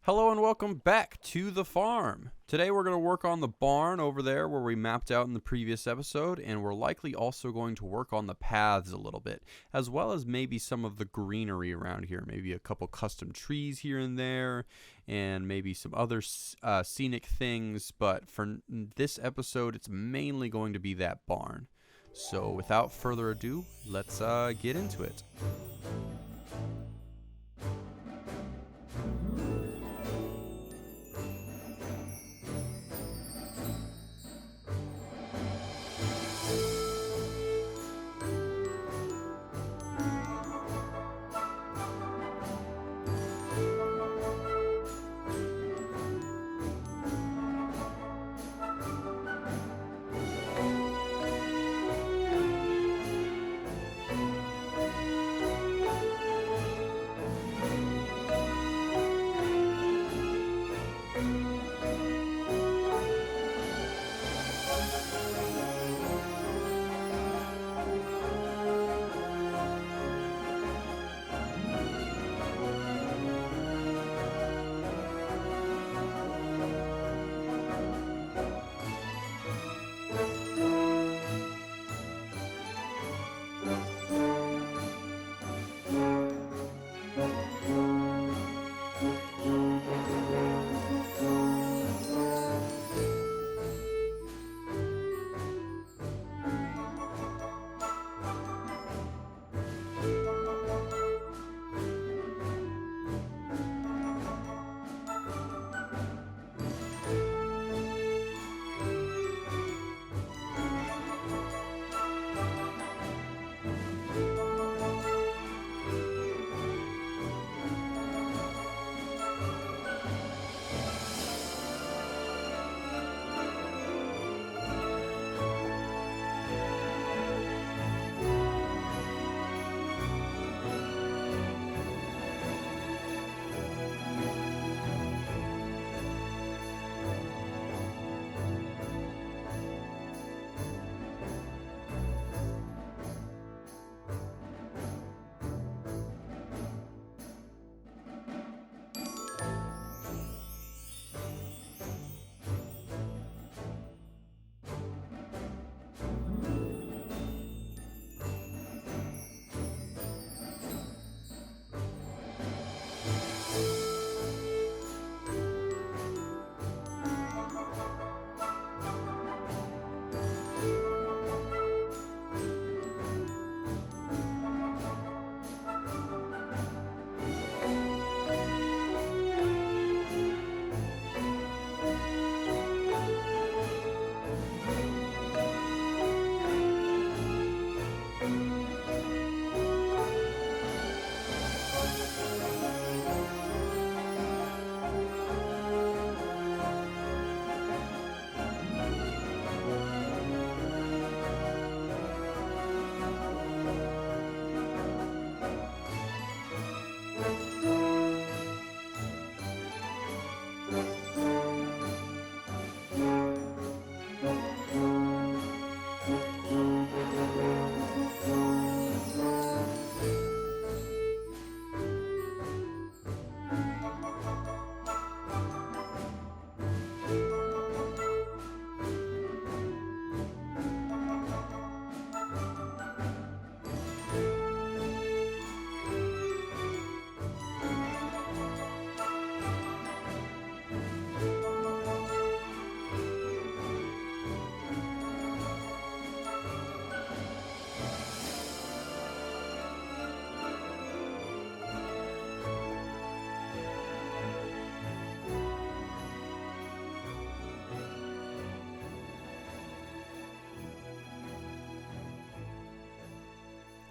Hello and welcome back to the farm. Today we're going to work on the barn over there where we mapped out in the previous episode, and we're likely also going to work on the paths a little bit, as well as maybe some of the greenery around here, maybe a couple custom trees here and there, and maybe some other scenic things, but for this episode it's mainly going to be that barn. So without further ado, let's get into it.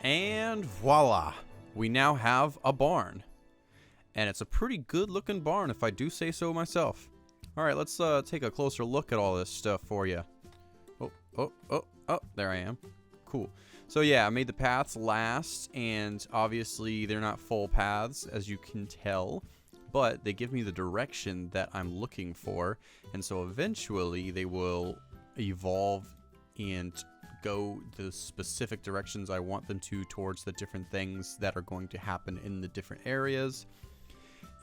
And voila, we now have a barn. And it's a pretty good looking barn if I do say so myself. Alright, let's take a closer look at all this stuff for you. Oh, there I am. Cool. So yeah, I made the paths last, and obviously they're not full paths, as you can tell. But they give me the direction that I'm looking for, and so eventually they will evolve and go the specific directions I want them to towards the different things that are going to happen in the different areas.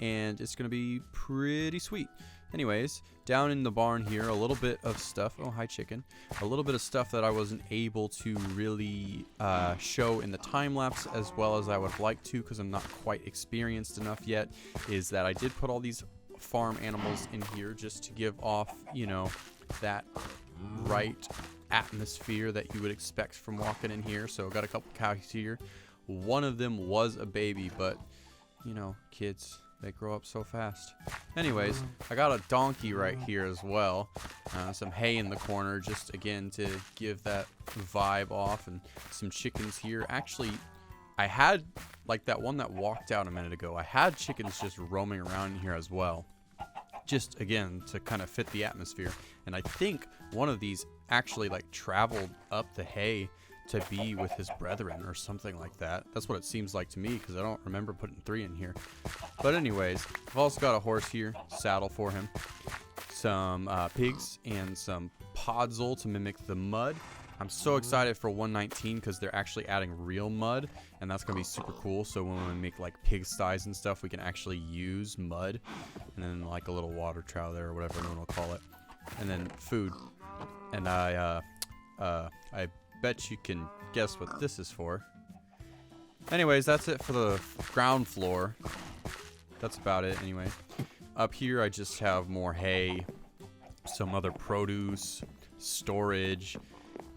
and it's going to be pretty sweet. Anyways, down in the barn here, a little bit of stuff. Oh, hi, chicken. A little bit of stuff that I wasn't able to really show in the time-lapse as well as I would like to, because I'm not quite experienced enough yet, is that I did put all these farm animals in here just to give off, you know, that right atmosphere that you would expect from walking in here. So I got a couple cows here. One of them was a baby, but, you know, kids, they grow up so fast. Anyways, I got a donkey right here as well. Some hay in the corner, just again to give that vibe off, and some chickens here. Actually, I had, like that one that walked out a minute ago, I had chickens just roaming around here as well. Just again to kind of fit the atmosphere. And I think one of these actually like traveled up the hay to be with his brethren or something like that. That's what it seems like to me, because I don't remember putting 3 in here. But anyways, I've also got a horse here, saddle for him, some pigs, and some podzol to mimic the mud. I'm so excited for 119 because they're actually adding real mud, and that's going to be super cool. So when we make like pigsties and stuff, we can actually use mud, and then like a little water trough there or whatever everyone will call it. And then food. And I bet you can guess what this is for. Anyways, that's it for the ground floor. That's about it anyway. Up here I just have more hay, some other produce, storage,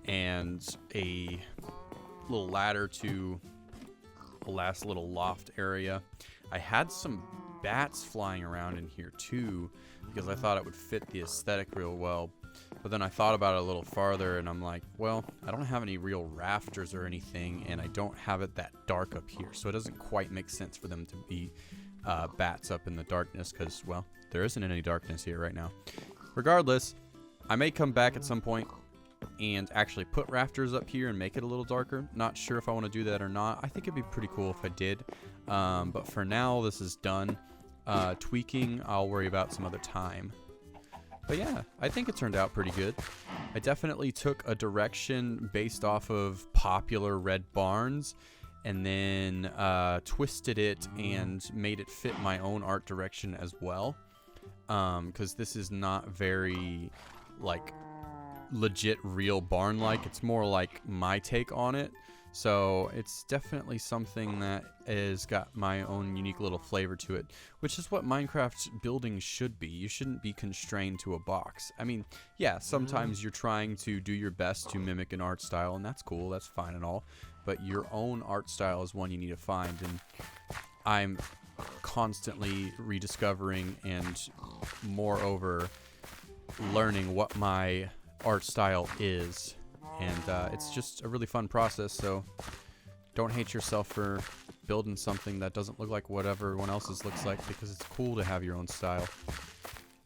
and a little ladder to a last little loft area. I had some bats flying around in here too, because I thought it would fit the aesthetic real well. But then I thought about it a little farther, and I'm like, well, I don't have any real rafters or anything, and I don't have it that dark up here, so it doesn't quite make sense for them to be bats up in the darkness, because, well, there isn't any darkness here right now. Regardless, I may come back at some point and actually put rafters up here and make it a little darker. Not sure if I want to do that or not. I think it'd be pretty cool if I did. But for now, this is done. Tweaking, I'll worry about some other time. But yeah, I think it turned out pretty good. I definitely took a direction based off of popular red barns, and then twisted it and made it fit my own art direction as well. Because this is not very, like, legit real barn-like. It's more like my take on it. So it's definitely something that has got my own unique little flavor to it, which is what Minecraft building should be. You shouldn't be constrained to a box. I mean, yeah, sometimes you're trying to do your best to mimic an art style, and that's cool, that's fine and all, but your own art style is one you need to find, and I'm constantly rediscovering and moreover learning what my art style is. And it's just a really fun process, so don't hate yourself for building something that doesn't look like what everyone else's looks like, because it's cool to have your own style.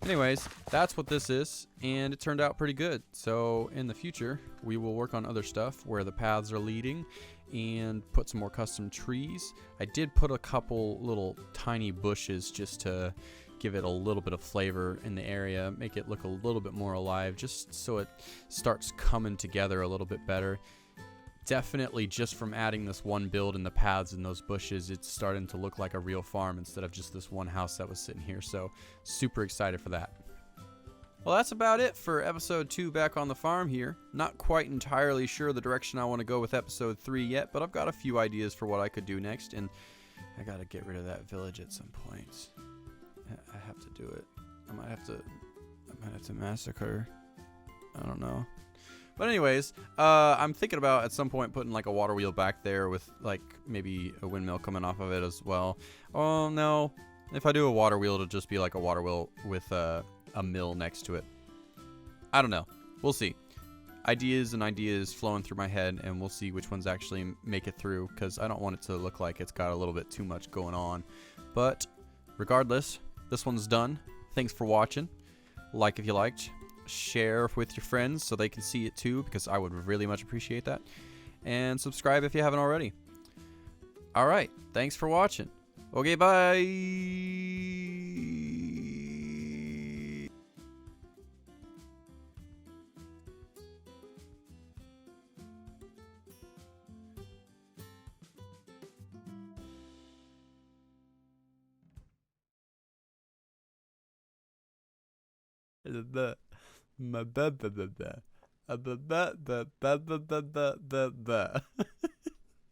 Anyways, that's what this is, and it turned out pretty good. So in the future, we will work on other stuff where the paths are leading and put some more custom trees. I did put a couple little tiny bushes just to give it a little bit of flavor in the area, make it look a little bit more alive, just so it starts coming together a little bit better. Definitely just from adding this one build in the paths and those bushes, it's starting to look like a real farm instead of just this one house that was sitting here, so super excited for that. Well, that's about it for episode 2 back on the farm here. Not quite entirely sure the direction I want to go with episode 3 yet, but I've got a few ideas for what I could do next, and I gotta get rid of that village at some point. I have to do it. I might have to massacre. I don't know. But anyways, I'm thinking about at some point putting like a water wheel back there with like maybe a windmill coming off of it as well. Oh no, if I do a water wheel, it'll just be like a water wheel with a mill next to it. I don't know. We'll see. Ideas and ideas flowing through my head, and we'll see which ones actually make it through, because I don't want it to look like it's got a little bit too much going on. But regardless, this one's done. Thanks for watching. Like if you liked. Share with your friends so they can see it too, because I would really much appreciate that. And subscribe if you haven't already. Alright, thanks for watching. Okay, bye!